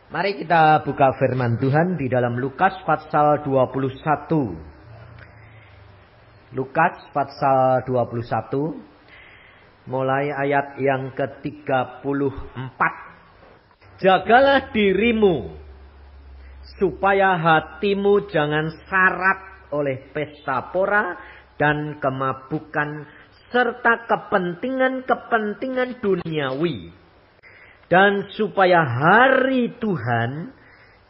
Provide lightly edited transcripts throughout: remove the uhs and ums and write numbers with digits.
Mari kita buka firman Tuhan di dalam Lukas pasal 21. Lukas pasal 21 mulai ayat yang ke-34. Jagalah dirimu supaya hatimu jangan syarat oleh pesta pora dan kemabukan serta kepentingan-kepentingan duniawi. Dan supaya hari Tuhan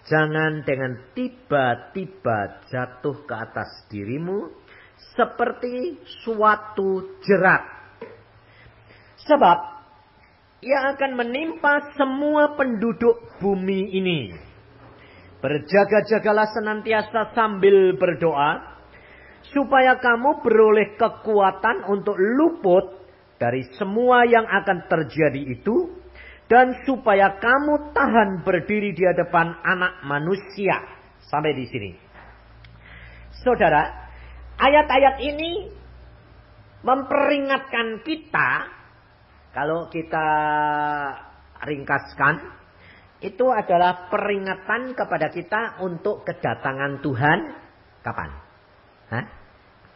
jangan dengan tiba-tiba jatuh ke atas dirimu seperti suatu jerat. Sebab ia akan menimpa semua penduduk bumi ini. Berjaga-jagalah senantiasa sambil berdoa, supaya kamu beroleh kekuatan untuk luput dari semua yang akan terjadi itu, dan supaya kamu tahan berdiri di hadapan Anak Manusia. Sampai di sini. Saudara, ayat-ayat ini memperingatkan kita, kalau kita ringkaskan, itu adalah peringatan kepada kita untuk kedatangan Tuhan kapan? Hah?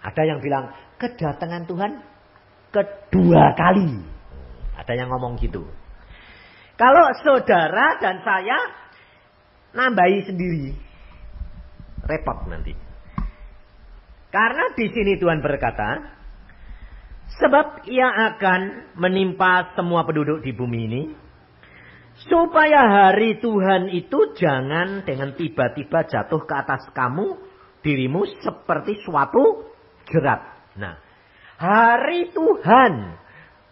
Ada yang bilang kedatangan Tuhan kedua kali. Ada yang ngomong gitu. Kalau saudara dan saya nambahi sendiri, repot nanti. Karena di sini Tuhan berkata, sebab ia akan menimpa semua penduduk di bumi ini, supaya hari Tuhan itu jangan dengan tiba-tiba jatuh ke atas dirimu seperti suatu jerat. Nah, hari Tuhan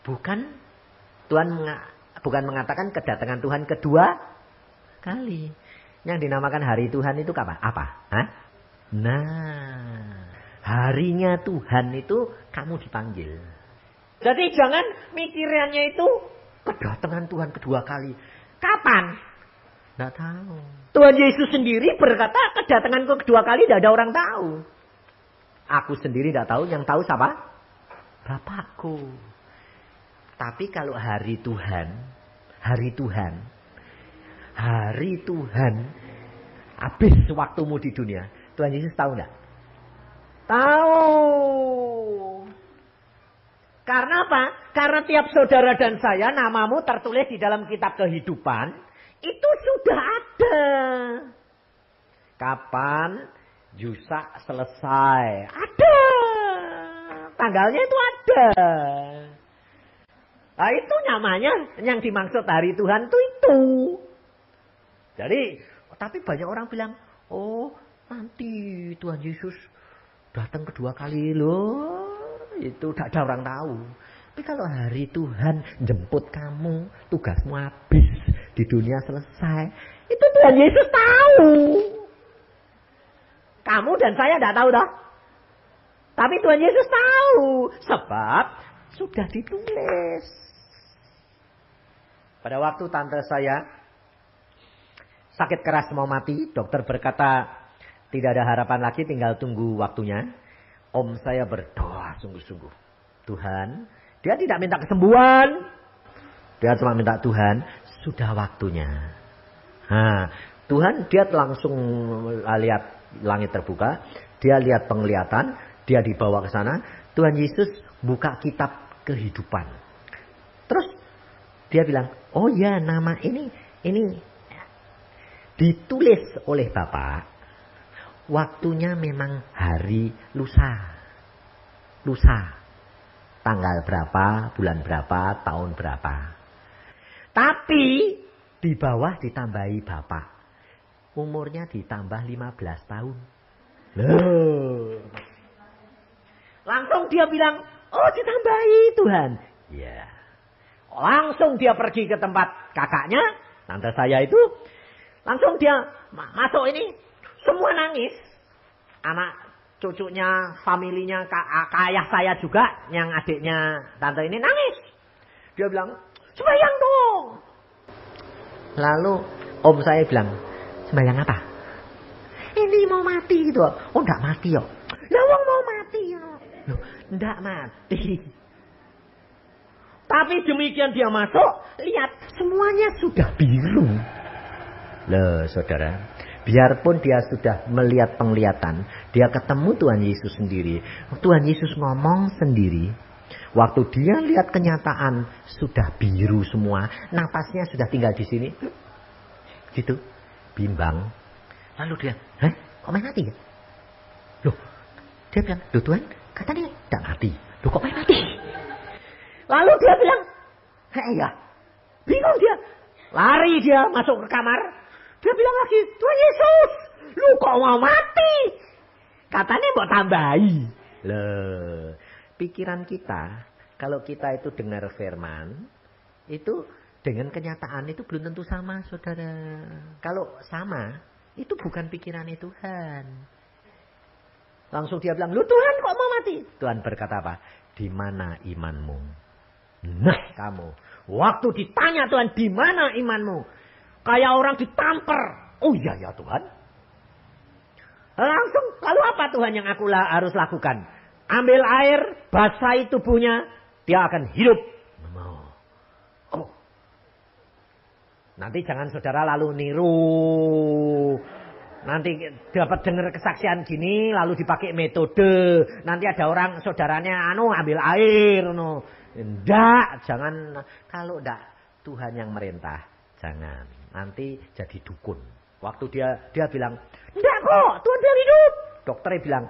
bukan mengatakan kedatangan Tuhan kedua kali. Yang dinamakan hari Tuhan itu apa? Hah? Nah, harinya Tuhan itu kamu dipanggil. Jadi jangan mikirannya itu kedatangan Tuhan kedua kali. Kapan? Tidak tahu. Tuhan Yesus sendiri berkata kedatangan kedua kali tidak ada orang tahu. Aku sendiri tidak tahu, yang tahu siapa? Bapakku. Tapi kalau hari Tuhan, habis waktumu di dunia, Tuhan Yesus tahu enggak? Tahu. Karena apa? Karena tiap saudara dan saya, namamu tertulis di dalam kitab kehidupan, itu sudah ada. Kapan Yusak selesai? Ada. Tanggalnya itu ada. Nah, itu namanya yang dimaksud hari Tuhan itu. Jadi, tapi banyak orang bilang, oh nanti Tuhan Yesus datang kedua kali loh. Itu tidak ada orang tahu. Tapi kalau hari Tuhan jemput kamu, tugasmu habis, di dunia selesai, itu Tuhan Yesus tahu. Kamu dan saya tidak tahu dah. Tapi Tuhan Yesus tahu. Sebab sudah ditulis. Pada waktu tante saya sakit keras mau mati, dokter berkata tidak ada harapan lagi, tinggal tunggu waktunya. Om saya berdoa sungguh-sungguh. Tuhan, dia tidak minta kesembuhan. Dia cuma minta Tuhan, sudah waktunya. Nah, Tuhan dia langsung lihat langit terbuka. Dia lihat penglihatan. Dia dibawa ke sana. Tuhan Yesus buka kitab kehidupan. Terus dia bilang, oh ya nama ini ditulis oleh Bapak. Waktunya memang hari lusa. Tanggal berapa, bulan berapa, tahun berapa. Tapi di bawah ditambahi Bapak. Umurnya ditambah 15 tahun. Loh. Langsung dia bilang, oh ditambahi Tuhan. Ya. Langsung dia pergi ke tempat kakaknya, tante saya itu. Langsung dia masuk ini, semua nangis. Anak cucunya, familinya, ayah saya juga, yang adiknya tante ini nangis. Dia bilang, sembahyang dong. Lalu om saya bilang, sembahyang apa? Ini mau mati gitu. Oh enggak mati yo. Lah wong mau mati yo. Loh, enggak mati. Tapi demikian dia masuk, lihat semuanya sudah biru. Loh saudara, biarpun dia sudah melihat penglihatan, dia ketemu Tuhan Yesus sendiri. Tuhan Yesus ngomong sendiri. Waktu dia lihat kenyataan sudah biru semua, napasnya sudah tinggal di sini. Gitu, bimbang. Lalu dia, kok main mati ya? Loh, dia bilang, loh Tuhan, katanya tidak mati. Loh kok main mati? Lalu dia bilang, ya, bingung dia. Lari dia masuk ke kamar. Dia bilang lagi, Tuhan Yesus, lu kok mau mati? Katanya mau tambahi. Loh, pikiran kita, kalau kita itu dengar firman, itu dengan kenyataan itu belum tentu sama, saudara. Kalau sama, itu bukan pikirannya Tuhan. Langsung dia bilang, lu Tuhan kok mau mati? Tuhan berkata apa? Di mana imanmu? Nah kamu, waktu ditanya Tuhan, di mana imanmu? Kayak orang ditampar. Oh iya ya Tuhan. Langsung, lalu apa Tuhan yang aku harus lakukan? Ambil air, basahi tubuhnya, dia akan hidup. Oh. Nanti jangan saudara lalu niru. Nanti dapat dengar kesaksian gini, lalu dipakai metode. Nanti ada orang saudaranya, ambil air. Enggak, jangan. Kalau enggak, Tuhan yang merintah, jangan. Nanti jadi dukun. Waktu dia bilang, enggak kok, Tuhan bilang hidup. Dokternya bilang,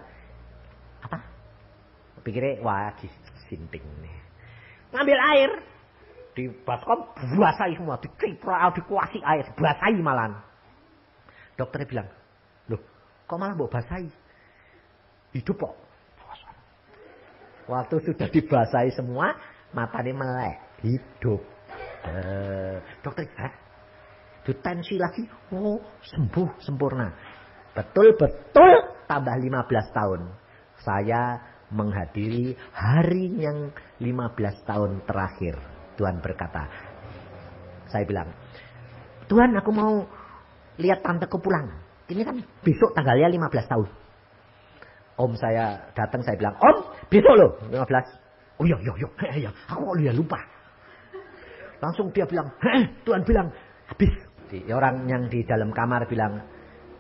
apa? Pikirnya, wah disinting nih. Ngambil air, di baskom basahi semua, dikuasai air, basahi malahan. Dokternya bilang, loh kok malah mau basahi? Hidup kok. Waktu sudah dibasahi semua, matanya melek, hidup. Dokter, itu tensi lagi, oh sembuh, sempurna. Betul-betul tambah 15 tahun. Saya menghadiri hari yang 15 tahun terakhir. Tuhan berkata, saya bilang, Tuhan aku mau lihat tanteku pulang. Ini kan besok tanggalnya 15 tahun. Om saya datang, saya bilang, Om besok loh 15. Oh iya, aku kok lupa. Langsung dia bilang, Tuhan bilang, habis. Orang yang di dalam kamar bilang,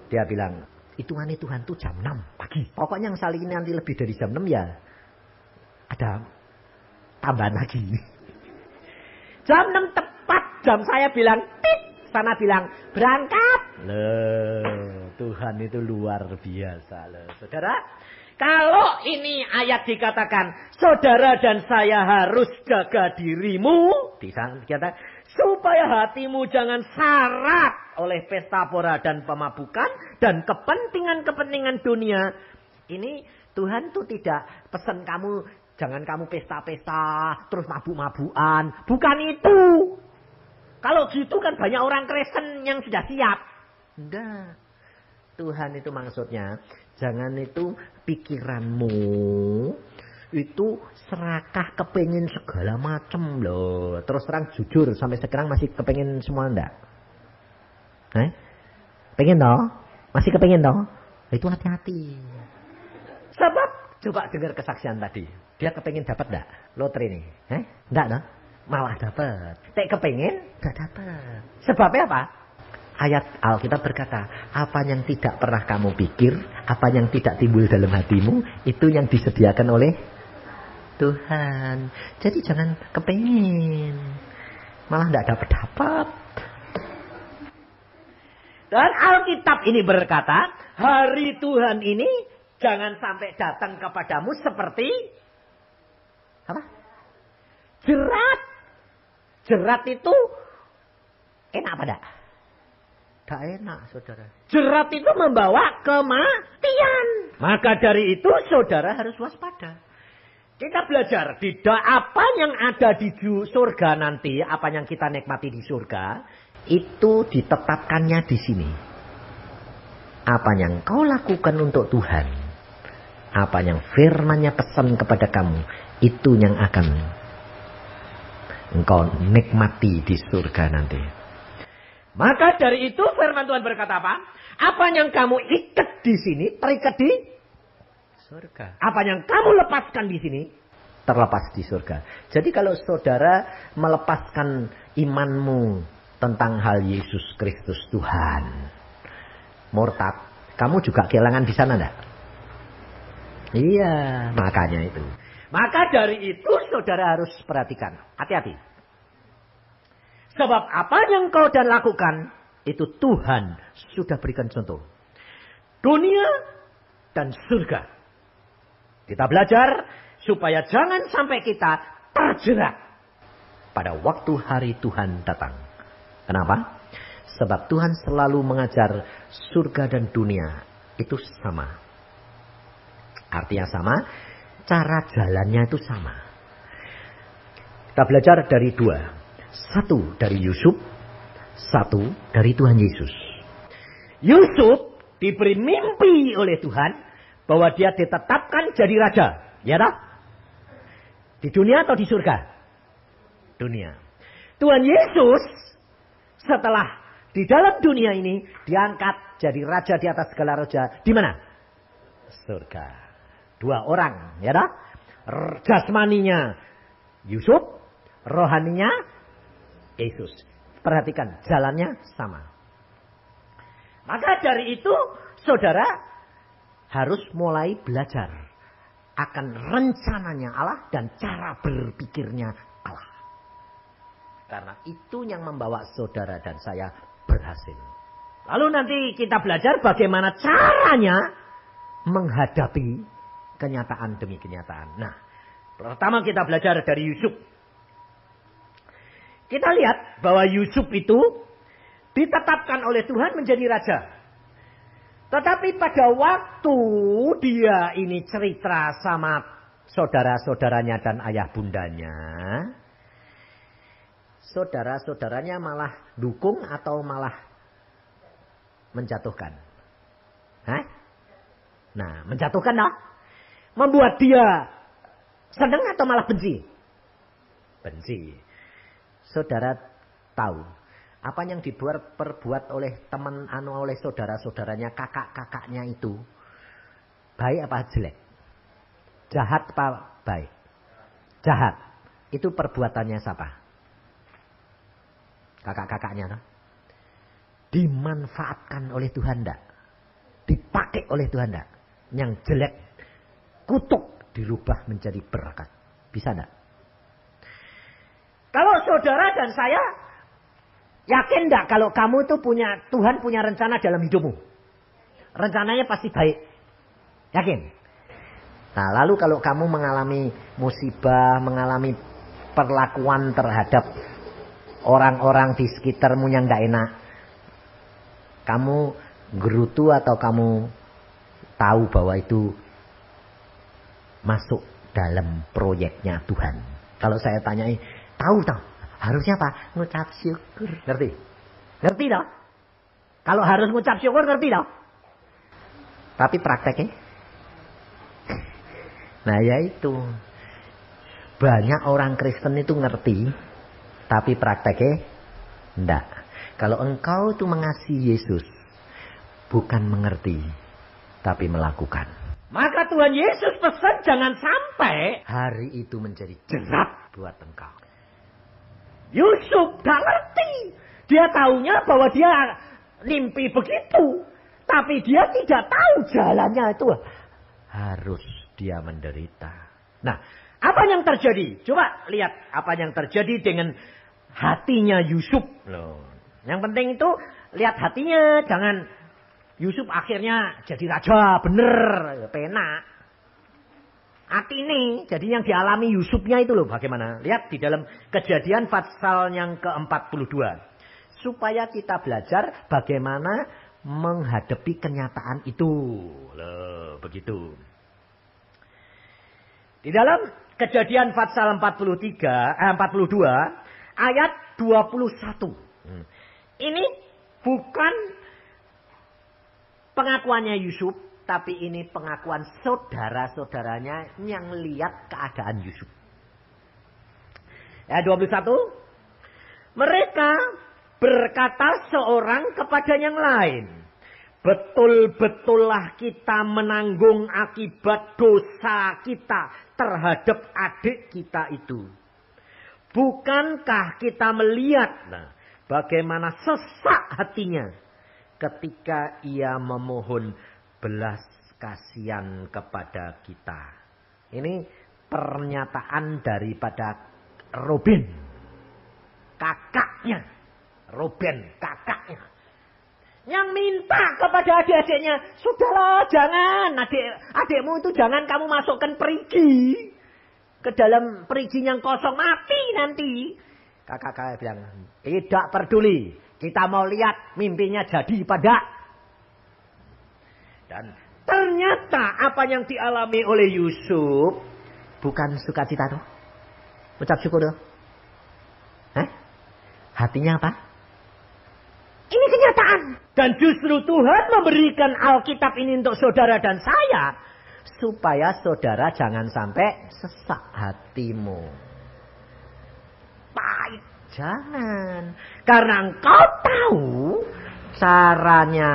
dia bilang, hitungannya Tuhan tuh jam 6 pagi. Pokoknya yang saling nanti lebih dari jam 6 ya, ada tambahan lagi. Jam 6 tepat, jam saya bilang, tit. Sana bilang, berangkat. Loh, Tuhan itu luar biasa loh. Saudara, kalau ini ayat dikatakan, saudara dan saya harus jaga dirimu. Dikatakan, supaya hatimu jangan syarat oleh pesta pora dan pemabukan. Dan kepentingan-kepentingan dunia. Ini Tuhan tuh tidak pesan kamu, jangan kamu pesta-pesta, terus mabuk-mabukan. Bukan itu. Kalau gitu kan banyak orang Kristen yang sudah siap. Enggak. Tuhan itu maksudnya, jangan itu pikiranmu itu serakah kepengen segala macam loh. Terus terang jujur, sampai sekarang masih kepengen semua enggak? Pengen toh? Masih kepengen toh? Itu hati-hati. Sebab, coba dengar kesaksian tadi. Dia kepengen dapat enggak? Lotre nih. Enggak toh? Malah dapat. Kepengen, gak dapat. Sebabnya apa? Ayat Alkitab berkata, apa yang tidak pernah kamu pikir, apa yang tidak timbul dalam hatimu, itu yang disediakan oleh Tuhan. Jadi jangan kepengen, malah gak dapat. Dan Alkitab ini berkata, hari Tuhan ini jangan sampai datang kepadamu seperti apa? Jerat. Jerat itu enak apa enggak? Enggak enak, saudara. Jerat itu membawa kematian. Maka dari itu saudara harus waspada. Kita belajar tidak apa yang ada di surga nanti, apa yang kita nikmati di surga, itu ditetapkannya di sini. Apa yang kau lakukan untuk Tuhan, apa yang firman-Nya pesan kepada kamu, itu yang akan engkau nikmati di surga nanti. Maka dari itu firman Tuhan berkata apa? Apa yang kamu ikat di sini, terikat di surga. Apa yang kamu lepaskan di sini, terlepas di surga. Jadi kalau saudara melepaskan imanmu tentang hal Yesus Kristus Tuhan. Murtad, kamu juga kehilangan di sana enggak? Iya, makanya itu. Maka dari itu saudara harus perhatikan. Hati-hati. Sebab apa yang kau dan lakukan, itu Tuhan sudah berikan contoh. Dunia dan surga. Kita belajar supaya jangan sampai kita terjerat pada waktu hari Tuhan datang. Kenapa? Sebab Tuhan selalu mengajar surga dan dunia itu sama. Artinya sama, cara jalannya itu sama. Kita belajar dari dua. Satu dari Yusuf, satu dari Tuhan Yesus. Yusuf diberi mimpi oleh Tuhan bahwa dia ditetapkan jadi raja. Ya tak? Di dunia atau di surga? Dunia. Tuhan Yesus setelah di dalam dunia ini diangkat jadi raja di atas segala raja. Di mana? Surga. Dua orang, ya tak? Jasmaninya Yusuf, rohaninya Yesus. Perhatikan, jalannya sama. Maka dari itu, saudara harus mulai belajar akan rencananya Allah dan cara berpikirnya Allah. Karena itu yang membawa saudara dan saya berhasil. Lalu nanti kita belajar bagaimana caranya menghadapi kenyataan demi kenyataan. Nah, pertama kita belajar dari Yusuf. Kita lihat bahwa Yusuf itu ditetapkan oleh Tuhan menjadi raja. Tetapi pada waktu dia ini cerita sama saudara-saudaranya dan ayah bundanya, saudara-saudaranya malah dukung atau malah menjatuhkan. Hah? Nah, menjatuhkan lah. Membuat dia senang atau malah benci? Benci. Saudara tahu apa yang diperbuat oleh teman oleh saudara-saudaranya, kakak-kakaknya itu baik apa jelek? Jahat apa baik? Jahat. Itu perbuatannya siapa? Kakak-kakaknya. No? Dimanfaatkan oleh Tuhan enggak? Dipakai oleh Tuhan enggak? Yang jelek kutuk dirubah menjadi berkat. Bisa enggak? Kalau saudara dan saya yakin enggak kalau kamu itu Tuhan punya rencana dalam hidupmu? Rencananya pasti baik. Yakin? Nah, lalu kalau kamu mengalami musibah, mengalami perlakuan terhadap orang-orang di sekitarmu yang enggak enak, kamu gerutu atau kamu tahu bahwa itu masuk dalam proyeknya Tuhan? Kalau saya tanyai, tahu tak? Harusnya apa? Ngucap syukur. Ngerti? Ngerti tak? Kalau harus ngucap syukur, ngerti tak? Tapi prakteknya? Nah ya itu. Banyak orang Kristen itu ngerti. Tapi prakteknya enggak. Kalau engkau itu mengasihi Yesus, bukan mengerti, tapi melakukan. Maka Tuhan Yesus pesan jangan sampai hari itu menjadi jerat buat engkau. Yusuf gak ngerti. Dia taunya bahwa dia mimpi begitu. Tapi dia tidak tahu jalannya itu. Harus dia menderita. Nah, apa yang terjadi? Coba lihat apa yang terjadi dengan hatinya Yusuf. Loh. Yang penting itu lihat hatinya. Jangan Yusuf akhirnya jadi raja. Bener. Penak. Hati ini. Jadi yang dialami Yusufnya itu loh bagaimana. Lihat di dalam Kejadian pasal yang ke-42. Supaya kita belajar bagaimana menghadapi kenyataan itu. Loh, begitu. Di dalam Kejadian pasal 42 ayat 21. Ini bukan pengakuannya Yusuf, tapi ini pengakuan saudara-saudaranya yang lihat keadaan Yusuf. Ayat 21. Mereka berkata seorang kepada yang lain, betul-betullah kita menanggung akibat dosa kita terhadap adik kita itu. Bukankah kita melihat bagaimana sesak hatinya ketika ia memohon belas kasihan kepada kita. Ini pernyataan daripada Ruben, kakaknya. Ruben, kakaknya. Yang minta kepada adik-adiknya, sudahlah jangan, adikmu itu jangan kamu masukkan perigi ke dalam perigi yang kosong, mati nanti. Kakak-kakak bilang, tidak peduli, kita mau lihat mimpinya jadi pada. Dan ternyata apa yang dialami oleh Yusuf bukan sukacita tuh. Ucap syukur tuh. Hatinya apa? Ini kenyataan. Dan justru Tuhan memberikan Alkitab ini untuk saudara dan saya. Supaya saudara jangan sampai sesak hatimu. Pahit. Jangan. Karena engkau tahu caranya,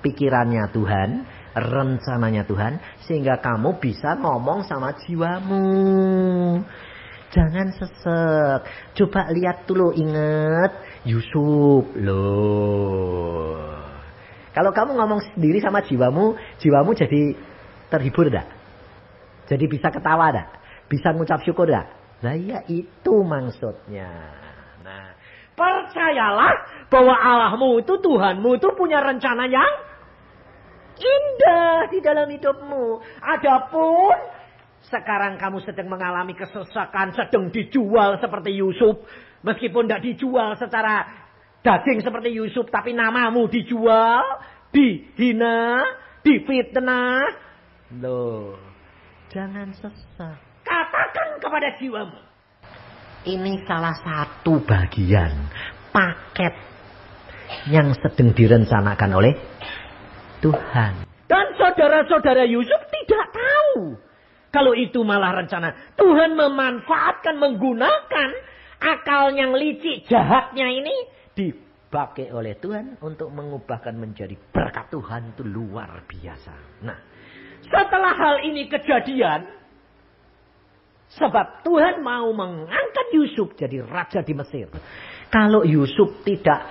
pikirannya Tuhan, rencananya Tuhan. Sehingga kamu bisa ngomong sama jiwamu. Jangan sesek. Coba lihat dulu, ingat Yusuf. Loh. Kalau kamu ngomong sendiri sama jiwamu jadi terhibur enggak? Jadi bisa ketawa enggak? Bisa ngucap syukur enggak? Nah ya itu maksudnya. Nah, percayalah bahwa Allahmu itu, Tuhanmu itu punya rencana yang indah di dalam hidupmu. Adapun sekarang kamu sedang mengalami kesesakan, sedang dijual seperti Yusuf. Meskipun tidak dijual secara daging seperti Yusuf, tapi namamu dijual, dihina, difitnah. Loh, jangan sesak. Katakan kepada jiwamu. Ini salah satu bagian paket yang sedang direncanakan oleh Tuhan. Dan saudara-saudara Yusuf tidak tahu kalau itu malah rencana. Tuhan memanfaatkan, menggunakan akal yang licik, jahatnya ini dipakai oleh Tuhan untuk mengubahkan menjadi berkat Tuhan itu luar biasa. Nah, setelah hal ini kejadian, sebab Tuhan mau mengangkat Yusuf jadi raja di Mesir. Kalau Yusuf tidak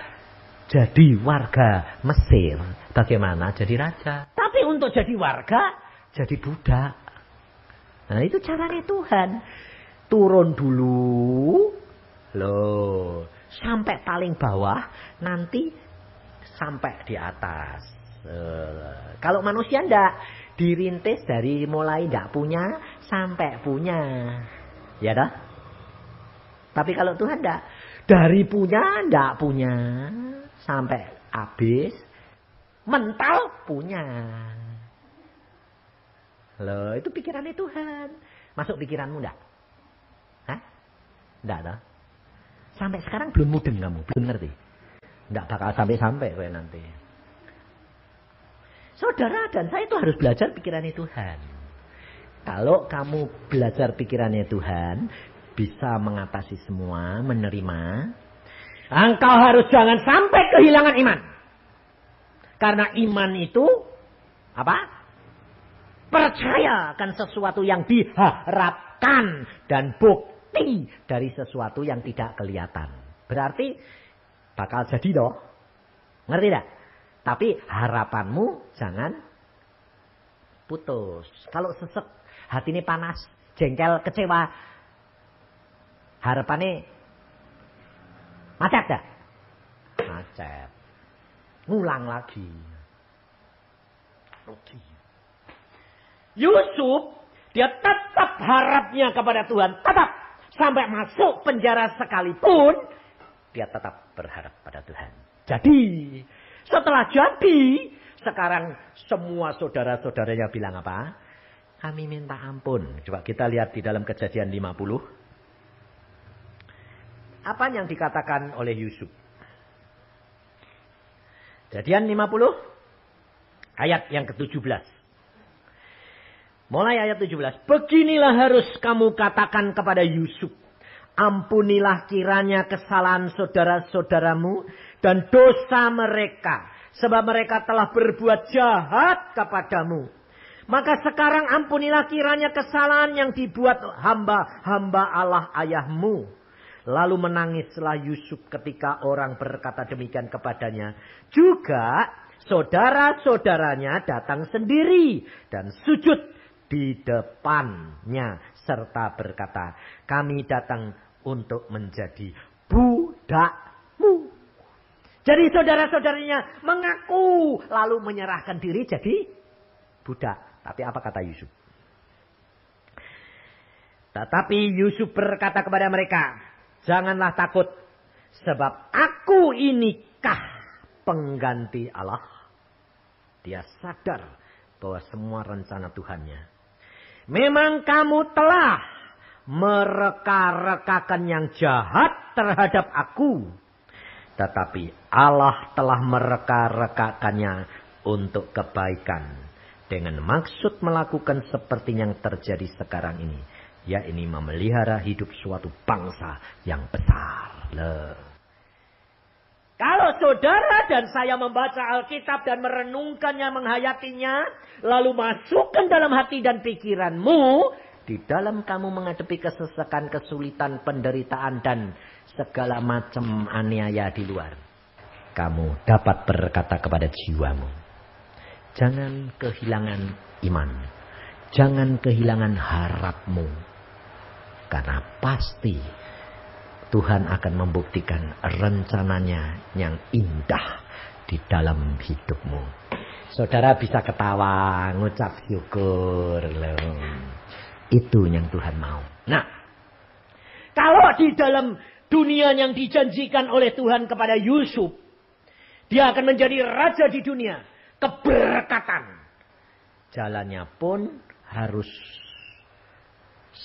jadi warga Mesir, bagaimana jadi raja? Tapi untuk jadi warga, jadi budak. Nah itu caranya Tuhan. Turun dulu. Loh. Sampai paling bawah. Nanti sampai di atas. Kalau manusia enggak. Dirintis dari mulai enggak punya. Sampai punya. Ya dah. Tapi kalau Tuhan enggak. Dari punya enggak punya. Sampai habis. Mental punya. Loh, itu pikirannya Tuhan. Masuk pikiranmu enggak? Hah? Enggak dah. Sampai sekarang belum mudeng kamu, belum ngerti. Enggak bakal sampai-sampai kayak nanti. Saudara dan saya itu harus belajar pikirannya Tuhan. Kalau kamu belajar pikirannya Tuhan, bisa mengatasi semua, menerima. Engkau harus jangan sampai kehilangan iman. Karena iman itu apa? Percaya akan sesuatu yang diharapkan dan bukti dari sesuatu yang tidak kelihatan. Berarti bakal jadi loh. Ngerti tidak? Tapi harapanmu jangan putus. Kalau sesek, hati ini panas, jengkel, kecewa, harapannya macet tak? Macet. Ngulang lagi. Rugi. Yusuf, dia tetap harapnya kepada Tuhan. Tetap. Sampai masuk penjara sekalipun, dia tetap berharap pada Tuhan. Jadi, setelah jadi, sekarang semua saudara-saudaranya bilang apa? Kami minta ampun. Coba kita lihat di dalam Kejadian 50. Apa yang dikatakan oleh Yusuf? Kejadian 50, ayat yang ke-17. Mulai ayat 17. Beginilah harus kamu katakan kepada Yusuf. Ampunilah kiranya kesalahan saudara-saudaramu dan dosa mereka. Sebab mereka telah berbuat jahat kepadamu. Maka sekarang ampunilah kiranya kesalahan yang dibuat hamba-hamba Allah ayahmu. Lalu menangislah Yusuf ketika orang berkata demikian kepadanya. Juga saudara-saudaranya datang sendiri dan sujud di depannya serta berkata, kami datang untuk menjadi budakmu. Jadi saudara-saudaranya mengaku lalu menyerahkan diri jadi budak. Tapi apa kata Yusuf? Tetapi Yusuf berkata kepada mereka, janganlah takut, sebab aku inikah pengganti Allah. Dia sadar bahwa semua rencana Tuhannya. Memang kamu telah mereka-rekakan yang jahat terhadap aku. Tetapi Allah telah mereka-rekakannya untuk kebaikan. Dengan maksud melakukan seperti yang terjadi sekarang ini. Yaitu memelihara hidup suatu bangsa yang besar. Kalau saudara dan saya membaca Alkitab dan merenungkannya, menghayatinya, lalu masukkan dalam hati dan pikiranmu, di dalam kamu menghadapi kesesakan, kesulitan, penderitaan, dan segala macam aniaya di luar, kamu dapat berkata kepada jiwamu, jangan kehilangan iman, jangan kehilangan harapmu. Karena pasti Tuhan akan membuktikan rencananya yang indah di dalam hidupmu. Saudara bisa ketawa, ngucap syukur. Itu yang Tuhan mau. Nah, kalau di dalam dunia yang dijanjikan oleh Tuhan kepada Yusuf, dia akan menjadi raja di dunia. Keberkatan. Jalannya pun harus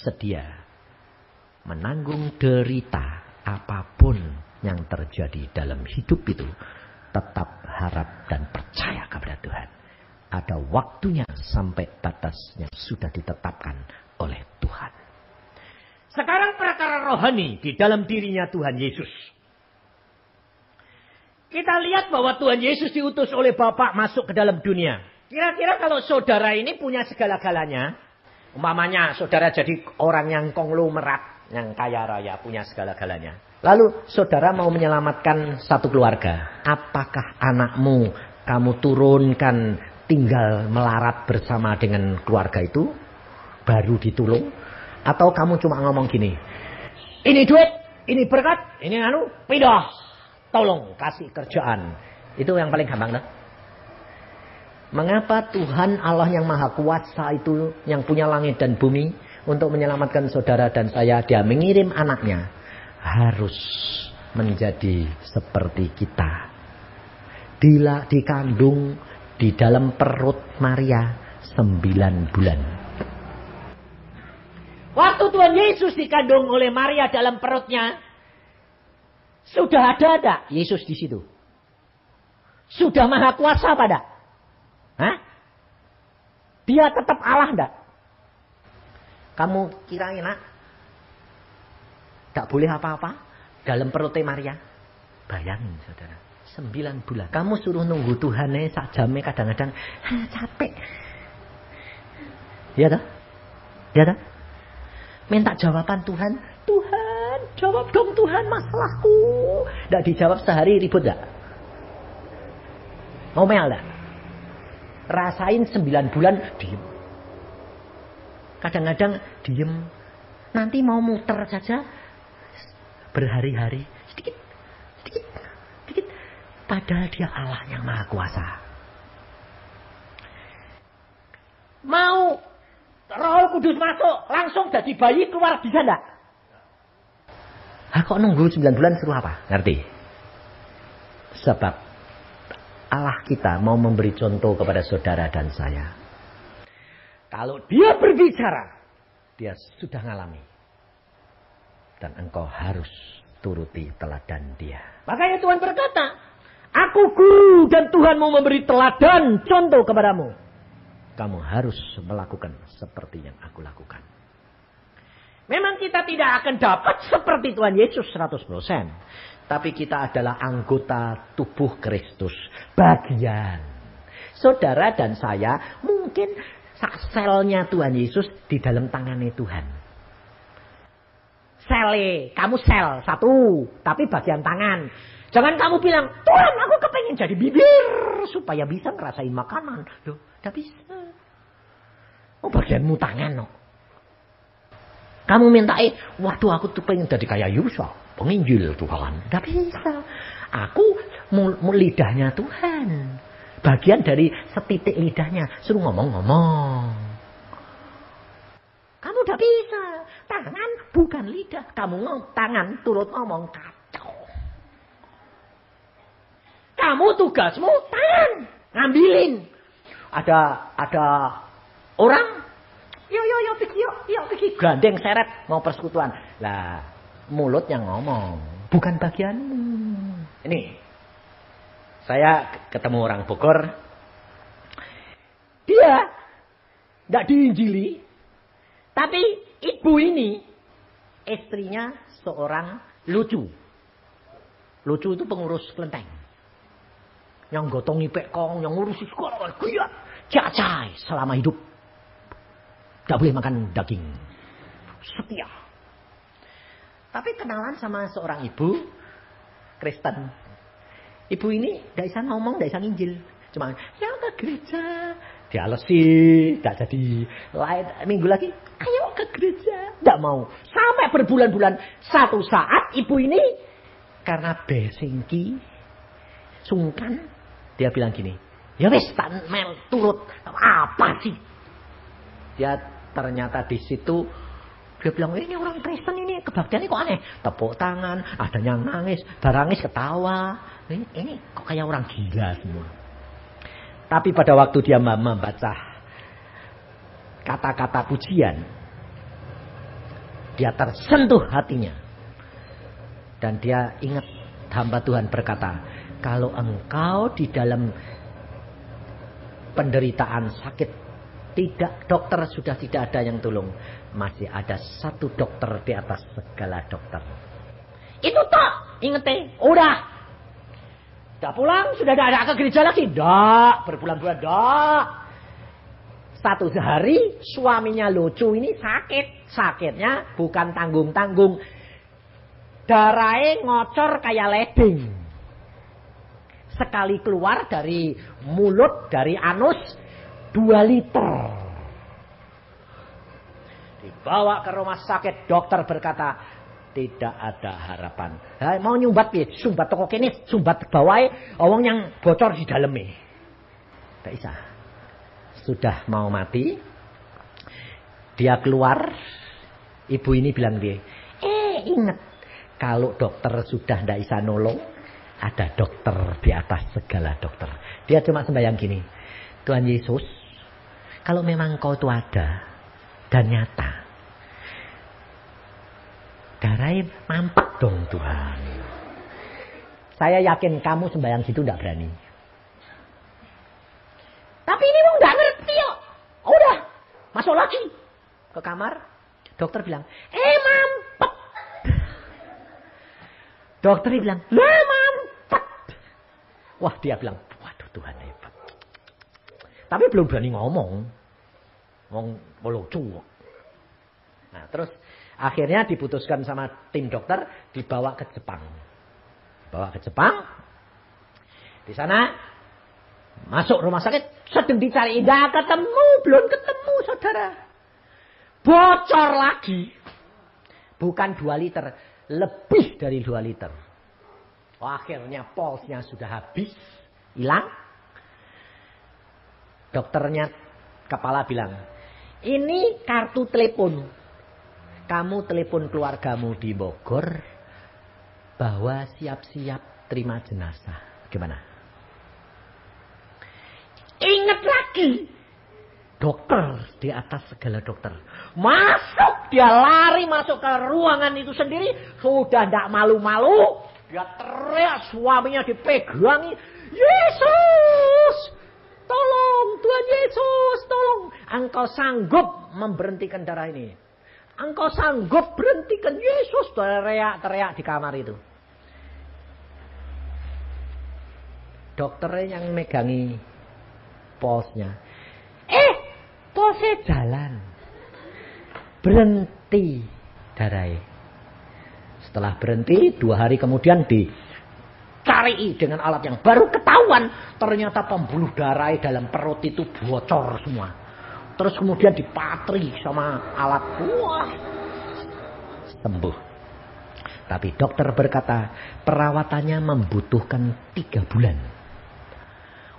sedia menanggung derita apapun yang terjadi dalam hidup itu. Tetap harap dan percaya kepada Tuhan. Ada waktunya sampai batasnya sudah ditetapkan oleh Tuhan. Sekarang perkara rohani di dalam dirinya Tuhan Yesus. Kita lihat bahwa Tuhan Yesus diutus oleh Bapa masuk ke dalam dunia. Kira-kira kalau saudara ini punya segala-galanya. Umpamanya saudara jadi orang yang konglomerat. Yang kaya raya, punya segala-galanya. Lalu saudara mau menyelamatkan satu keluarga. Apakah anakmu kamu turunkan tinggal melarat bersama dengan keluarga itu? Baru ditulung? Atau kamu cuma ngomong gini. Ini duit, ini berkat, ini pindah. Tolong kasih kerjaan. Itu yang paling gampang dah. Mengapa Tuhan Allah yang maha kuasa itu, yang punya langit dan bumi, untuk menyelamatkan saudara dan saya, dia mengirim anaknya. Harus menjadi seperti kita. Dikandung di dalam perut Maria 9 bulan. Waktu Tuhan Yesus dikandung oleh Maria dalam perutnya, sudah ada Yesus di situ? Sudah maha kuasa pada? Hah? Dia tetap Allah enggak? Kamu kirain nak, tak boleh apa-apa dalam perutnya Maria? Bayangin saudara, 9 bulan. Kamu suruh nunggu Tuhan sak jamnya kadang-kadang capek. Ya dah? Ya dah? Minta jawaban Tuhan. Tuhan, jawab dong Tuhan masalahku. Tidak dijawab sehari ribut gak? Ngomel gak? Rasain 9 bulan diem. Kadang-kadang diem. Nanti mau muter saja. Berhari-hari. Sedikit. Padahal dia Allah yang maha kuasa. Mau Roh Kudus masuk. Langsung jadi bayi keluar. Bisa enggak? Kok nunggu 9 bulan suruh apa? Ngerti? Sebab Allah kita mau memberi contoh kepada saudara dan saya. Kalau dia berbicara, dia sudah ngalami. Dan engkau harus turuti teladan dia. Makanya Tuhan berkata, aku guru dan Tuhan mau memberi teladan contoh kepadamu. Kamu harus melakukan seperti yang aku lakukan. Memang kita tidak akan dapat seperti Tuhan Yesus 100%. Tapi kita adalah anggota tubuh Kristus. Bagian. Saudara dan saya mungkin selnya Tuhan Yesus di dalam tangannya Tuhan. kamu sel satu, tapi bagian tangan. Jangan kamu bilang, Tuhan aku kepengen jadi bibir supaya bisa ngerasain makanan. Loh, tidak bisa. Oh, bagianmu tangan, no. Kamu minta, waduh aku tuh pengen jadi kayak Yusa, penginjil Tuhan. Tidak bisa. Aku lidahnya Tuhan. Bagian dari setitik lidahnya. Suruh ngomong-ngomong. Kamu udah bisa. Tangan bukan lidah. Kamu tangan turut ngomong kacau. Kamu tugasmu tangan. Ngambilin. Ada orang. Yo, pergi. Gandeng seret. Mau persekutuan. Lah, mulut yang ngomong. Bukan bagianmu. Ini. Saya ketemu orang Bogor. Dia tidak diinjili. Tapi ibu ini, istrinya seorang lucu. Lucu itu pengurus kelenteng. Yang gotongi pekong, yang ngurusi sekolah. Giat, cacai selama hidup. Tidak boleh makan daging. Setia. Tapi kenalan sama seorang ibu Kristen. Ibu ini tidak bisa ngomong, tidak bisa nginjil. Cuma, ya ke gereja. Dialesi, tidak jadi. Lain minggu lagi, ayo ke gereja. Tidak mau. Sampai berbulan-bulan. Satu saat ibu ini, karena besengki, sungkan, dia bilang gini, ya wis tak mel turut. Apa sih? Dia ternyata di situ, dia bilang, ini orang Kristen ini, kebaktiannya kok aneh. Tepuk tangan, ada yang nangis, barangis ketawa. Ini kok kayak orang gila semua. Tapi pada waktu dia membaca kata-kata pujian, dia tersentuh hatinya. Dan dia ingat hamba Tuhan berkata, kalau engkau di dalam penderitaan sakit, tidak dokter sudah tidak ada yang tolong, masih ada satu dokter di atas segala dokter. Itu tak, inget udah. Tidak pulang, sudah tidak ada ke gereja lagi. Tidak, berbulan-bulan tidak. Satu hari suaminya lucu ini sakit. Sakitnya bukan tanggung-tanggung. Darahnya ngocor kayak leding. Sekali keluar dari mulut, dari anus, 2 liter. Dibawa ke rumah sakit, dokter berkata, tidak ada harapan. Mau nyumbat ya, sumbat toko kene, sumbat bawah, orang yang bocor di dalamnya. Tidak bisa. Sudah mau mati. Dia keluar. Ibu ini bilang dia, ingat. Kalau dokter sudah tidak bisa nolong, ada dokter di atas segala dokter. Dia cuma sembahyang gini. Tuhan Yesus, kalau memang kau itu ada dan nyata, darahnya mampet dong Tuhan. Saya yakin kamu sembahyang gitu tidak berani. Tapi ini mau nggak ngerti yuk. Udah, masuk lagi ke kamar. Dokter bilang, mampet. Dokter bilang, mampet. Wah, dia bilang, waduh Tuhan hebat. Tapi belum berani ngomong. Lucu. Nah, terus akhirnya diputuskan sama tim dokter, dibawa ke Jepang. Di sana masuk rumah sakit, sedang dicari, enggak ketemu, belum ketemu saudara. Bocor lagi. Bukan 2 liter, lebih dari 2 liter. Akhirnya pulsnya sudah habis, hilang. Dokternya kepala bilang, ini kartu telepon. Kamu telepon keluargamu di Bogor bahwa siap-siap terima jenazah. Gimana? Ingat lagi. Dokter di atas segala dokter. Masuk, dia lari masuk ke ruangan itu sendiri. Sudah tidak malu-malu. Dia teriak, suaminya dipegangi. Yesus! Tolong, Tuhan Yesus, tolong. Engkau sanggup memberhentikan darah ini. Engkau sanggup berhentikan Yesus. Teriak-teriak di kamar itu. Dokternya yang megangi pulsnya. Pulsnya jalan. Berhenti darahnya. Setelah berhenti, 2 hari kemudian dicari dengan alat yang baru, ketahuan ternyata pembuluh darah dalam perut itu bocor semua. Terus kemudian dipatri sama alat, wah, sembuh. Tapi dokter berkata perawatannya membutuhkan 3 bulan.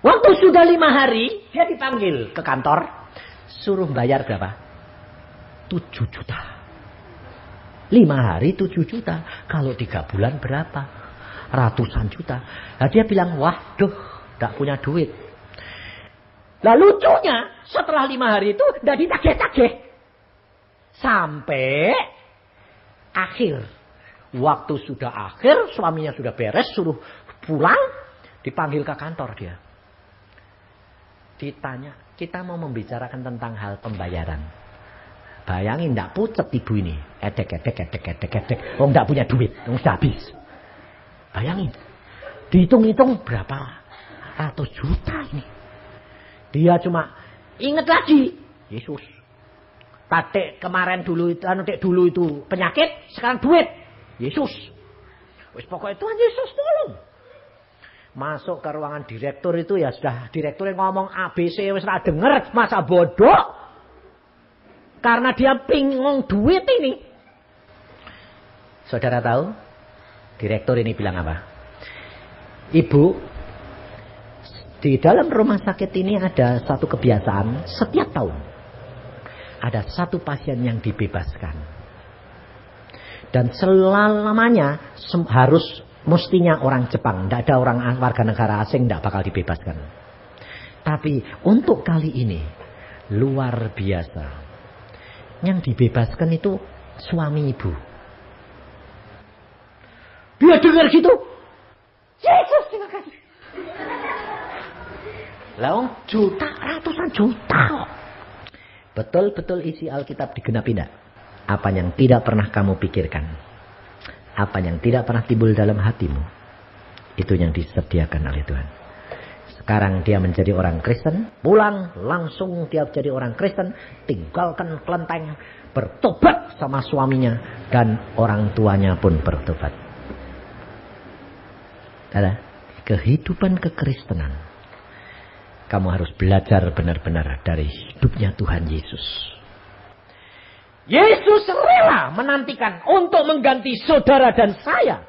Waktu sudah 5 hari, dia dipanggil ke kantor, suruh bayar berapa? 7 juta. 5 hari 7 juta. Kalau 3 bulan berapa? Ratusan juta. Nah, dia bilang, waduh, gak punya duit. Lah lucunya, setelah 5 hari itu gak ditagih-tagih. Sampai akhir. Waktu sudah akhir, suaminya sudah beres, suruh pulang, dipanggil ke kantor dia. Ditanya, kita mau membicarakan tentang hal pembayaran. Bayangin, gak pucet ibu ini. Edek. Oh, gak punya duit, sudah habis. Bayangin, dihitung-hitung berapa ratus juta ini. Dia cuma ingat lagi, Yesus. Tatik kemarin dulu itu penyakit, sekarang duit. Yesus. Wis pokoknya Tuhan Yesus tolong. Masuk ke ruangan direktur itu ya sudah direktur yang ngomong ABC wis ora denger, masa bodoh. Karena dia bingung duit ini. Saudara tahu? Direktur ini bilang apa? Ibu, di dalam rumah sakit ini ada satu kebiasaan setiap tahun. Ada satu pasien yang dibebaskan. Dan selamanya harus mestinya orang Jepang. Tidak ada orang warga negara asing tidak bakal dibebaskan. Tapi untuk kali ini luar biasa. Yang dibebaskan itu suami ibu. Dia dengar gitu. Yesus, terima kasih. Lalu juta, ratusan juta. Betul-betul isi Alkitab digenapi tidak? Apa yang tidak pernah kamu pikirkan, apa yang tidak pernah timbul dalam hatimu, itu yang disediakan oleh Tuhan. Sekarang dia menjadi orang Kristen, pulang langsung dia jadi orang Kristen, tinggalkan kelenteng, bertobat sama suaminya, dan orang tuanya pun bertobat. Ada kehidupan kekristenan. Kamu harus belajar benar-benar dari hidupnya Tuhan Yesus. Yesus rela menantikan untuk mengganti saudara dan saya.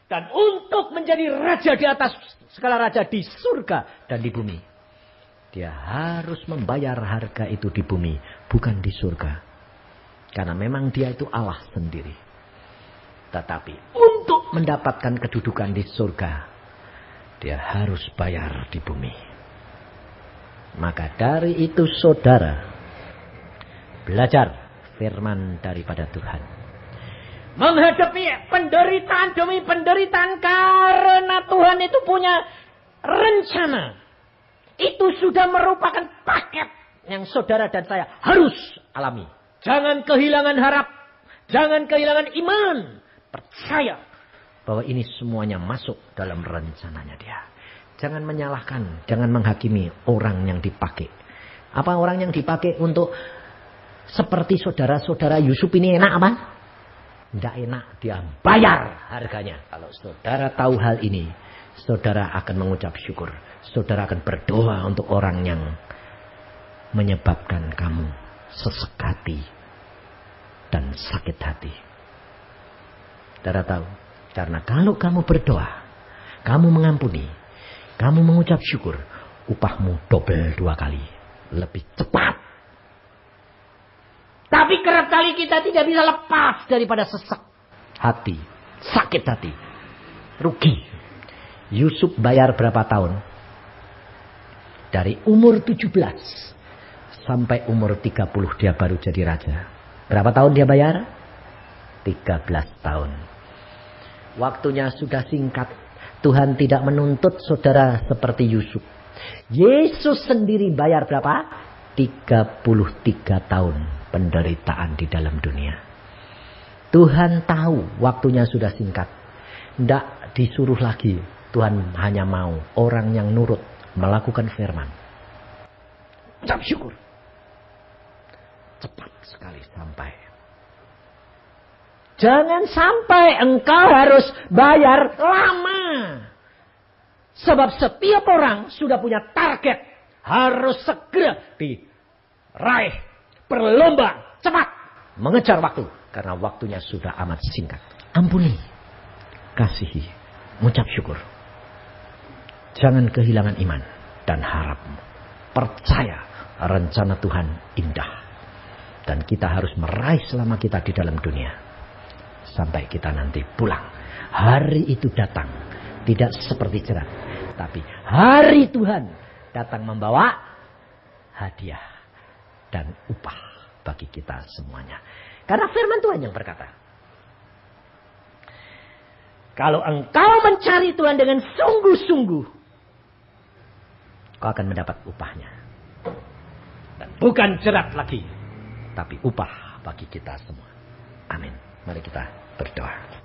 Dan untuk menjadi raja di atas segala raja di surga dan di bumi. Dia harus membayar harga itu di bumi, bukan di surga. Karena memang dia itu Allah sendiri. Tetapi untuk mendapatkan kedudukan di surga, dia harus bayar di bumi. Maka dari itu saudara, belajar firman daripada Tuhan. Menghadapi penderitaan demi penderitaan karena Tuhan itu punya rencana. Itu sudah merupakan paket yang saudara dan saya harus alami. Jangan kehilangan harap. Jangan kehilangan iman. Percaya bahwa ini semuanya masuk dalam rencananya dia. Jangan menyalahkan. Jangan menghakimi orang yang dipakai. Apa orang yang dipakai untuk seperti saudara-saudara Yusuf ini enak apa? Tidak enak, dia bayar harganya. Kalau saudara tahu hal ini, saudara akan mengucap syukur. Saudara akan berdoa untuk orang yang menyebabkan kamu sesek hati dan sakit hati. Saudara tahu, karena kalau kamu berdoa, kamu mengampuni, kamu mengucap syukur, upahmu double 2 kali. Lebih cepat. Tapi kerap kali kita tidak bisa lepas daripada sesak hati. Sakit hati. Rugi. Yusuf bayar berapa tahun? Dari umur 17 sampai umur 30 dia baru jadi raja. Berapa tahun dia bayar? 13 tahun. Waktunya sudah singkat. Tuhan tidak menuntut saudara seperti Yusuf. Yesus sendiri bayar berapa? 33 tahun penderitaan di dalam dunia. Tuhan tahu waktunya sudah singkat. Tidak disuruh lagi. Tuhan hanya mau orang yang nurut melakukan firman. Ucap syukur. Cepat sekali sampai. Jangan sampai engkau harus bayar lama. Sebab setiap orang sudah punya target. Harus segera diraih. Berlomba cepat. Mengejar waktu. Karena waktunya sudah amat singkat. Ampuni. Kasihi. Mengucap syukur. Jangan kehilangan iman dan harapmu. Percaya rencana Tuhan indah. Dan kita harus meraih selama kita di dalam dunia. Sampai kita nanti pulang. Hari itu datang. Tidak seperti jerat. Tapi hari Tuhan datang membawa hadiah dan upah bagi kita semuanya. Karena firman Tuhan yang berkata, kalau engkau mencari Tuhan dengan sungguh-sungguh, kau akan mendapat upahnya. Dan bukan jerat lagi, tapi upah bagi kita semua. Amin. Mari kita berdoa.